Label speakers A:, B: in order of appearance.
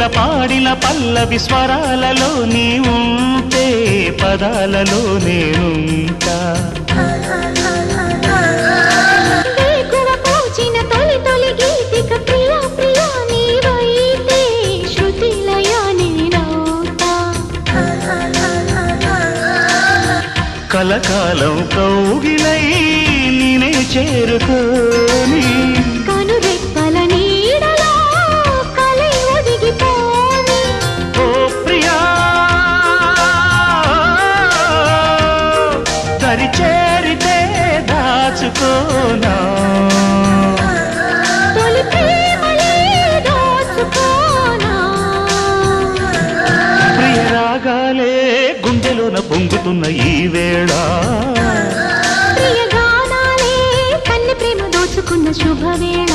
A: కోకిల పాడిన పల్లవి స్వరాలలో నీ ఉంటే పదాలలో నేనుంటా
B: వేకువ పూచిన తొలి తొలి గీతిక ప్రియా ప్రియా నీవైతే శృతిలయ నేనవుతా
A: కలకాలం కౌగిలై నేనే చేరుకోని
B: కనురెప్పల నీడలో కలై ఒదిగిపోని
A: ఓ ప్రియా దరి చేరితే దాచుకోనా
B: తొలి ప్రేమలే దోచుకోనా
A: ప్రియ రాగాలే గుండెలోన పొంగుతున్న ఈ వేళ
B: ప్రియ గానాలే కన్నె ప్రేమ దోచుకున్న శుభవేళ